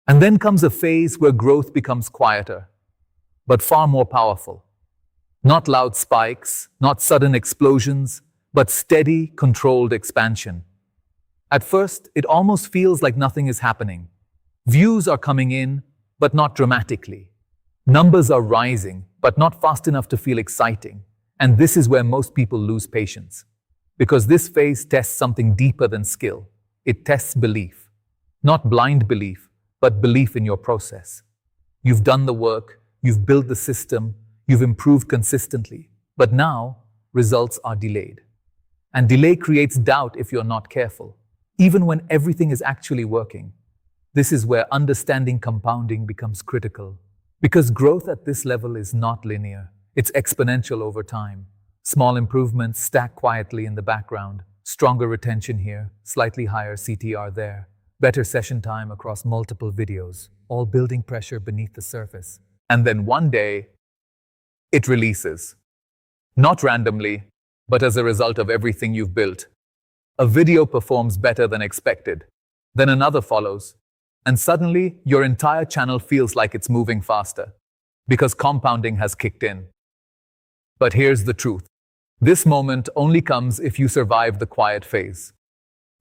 And then comes a phase where growth becomes quieter, but far more powerful. Not loud spikes, not sudden explosions, but steady, controlled expansion. At first, it almost feels like nothing is happening. Views are coming in, but not dramatically. Numbers are rising, but not fast enough to feel exciting. And this is where most people lose patience. Because this phase tests something deeper than skill. It tests belief. Not blind belief, but belief in your process. You've done the work, you've built the system, you've improved consistently. But now, results are delayed. And delay creates doubt if you're not careful, even when everything is actually working. This is where understanding compounding becomes critical. Because growth at this level is not linear. It's exponential over time. Small improvements stack quietly in the background. Stronger retention here, slightly higher CTR there. Better session time across multiple videos, all building pressure beneath the surface. And then one day, it releases. Not randomly, but as a result of everything you've built. A video performs better than expected. Then another follows. And suddenly, your entire channel feels like it's moving faster. Because compounding has kicked in. But here's the truth. This moment only comes if you survive the quiet phase.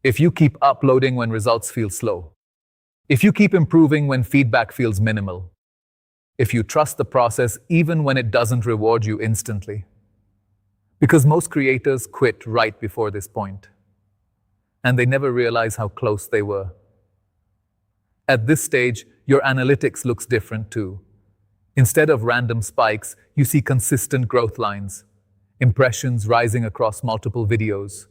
If you keep uploading when results feel slow. If you keep improving when feedback feels minimal. If you trust the process even when it doesn't reward you instantly. Because most creators quit right before this point. And they never realize how close they were. At this stage, your analytics looks different too. Instead of random spikes, you see consistent growth lines. Impressions rising across multiple videos.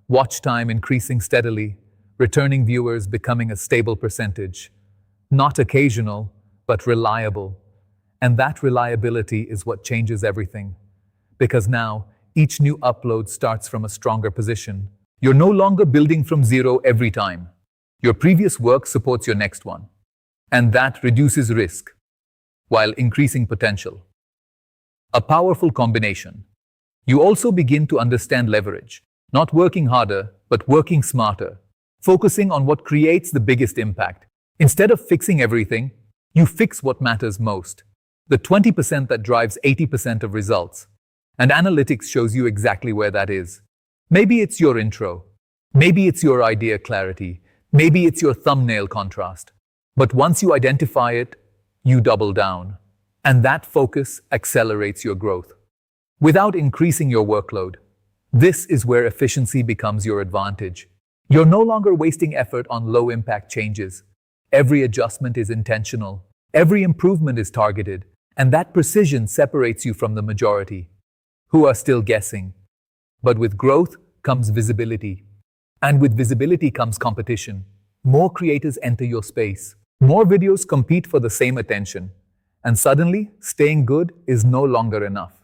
Watch time increasing steadily. Returning viewers becoming a stable percentage. Not occasional, but reliable. And that reliability is what changes everything. Because now, each new upload starts from a stronger position. You're no longer building from zero every time. Your previous work supports your next one. And that reduces risk, while increasing potential. A powerful combination. You also begin to understand leverage. Not working harder, but working smarter. Focusing on what creates the biggest impact. Instead of fixing everything, you fix what matters most. The 20% that drives 80% of results. And analytics shows you exactly where that is. Maybe it's your intro. Maybe it's your idea clarity. Maybe it's your thumbnail contrast. But once you identify it, you double down. And that focus accelerates your growth. Without increasing your workload. This is where efficiency becomes your advantage. You're no longer wasting effort on low-impact changes. Every adjustment is intentional. Every improvement is targeted. And that precision separates you from the majority, who are still guessing. But with growth comes visibility. And with visibility comes competition. More creators enter your space. More videos compete for the same attention. And suddenly, staying good is no longer enough.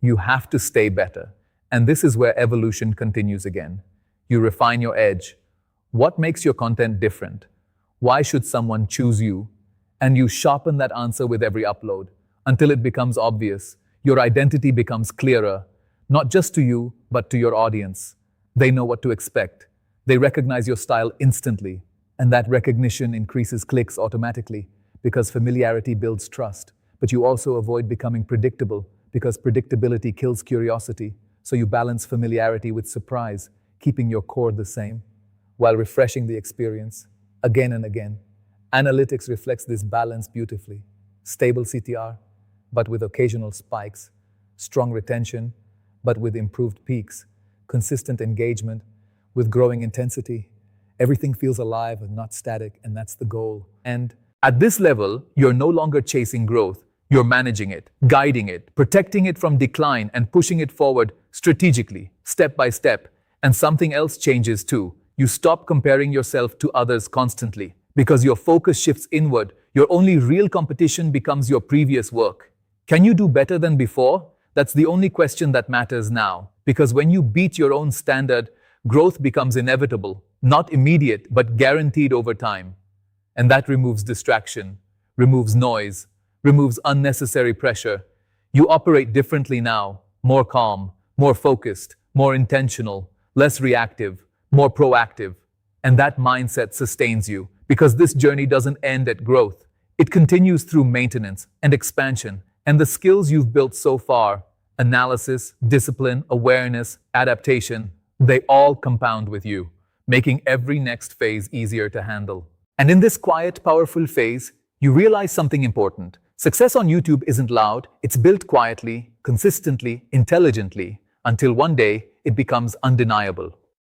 You have to stay better. And this is where evolution continues again. You refine your edge. What makes your content different? Why should someone choose you? And you sharpen that answer with every upload until it becomes obvious. Your identity becomes clearer, not just to you, but to your audience. They know what to expect. They recognize your style instantly, and that recognition increases clicks automatically because familiarity builds trust. But you also avoid becoming predictable because predictability kills curiosity. So you balance familiarity with surprise, keeping your core the same, while refreshing the experience again and again. Analytics reflects this balance beautifully. Stable CTR, but with occasional spikes. Strong retention, but with improved peaks. Consistent engagement with growing intensity. Everything feels alive and not static, and that's the goal. And at this level, you're no longer chasing growth. You're managing it, guiding it, protecting it from decline, and pushing it forward strategically, step by step. And something else changes too. You stop comparing yourself to others constantly. Because your focus shifts inward, your only real competition becomes your previous work. Can you do better than before? That's the only question that matters now. Because when you beat your own standard, growth becomes inevitable, not immediate, but guaranteed over time. And that removes distraction, removes noise, removes unnecessary pressure. You operate differently now, more calm, more focused, more intentional, less reactive, more proactive. And that mindset sustains you Because this journey doesn't end at growth. It continues through maintenance and expansion, and the skills you've built so far, analysis, discipline, awareness, adaptation, they all compound with you, making every next phase easier to handle. And in this quiet, powerful phase, you realize something important. Success on YouTube isn't loud, it's built quietly, consistently, intelligently, until one day it becomes undeniable.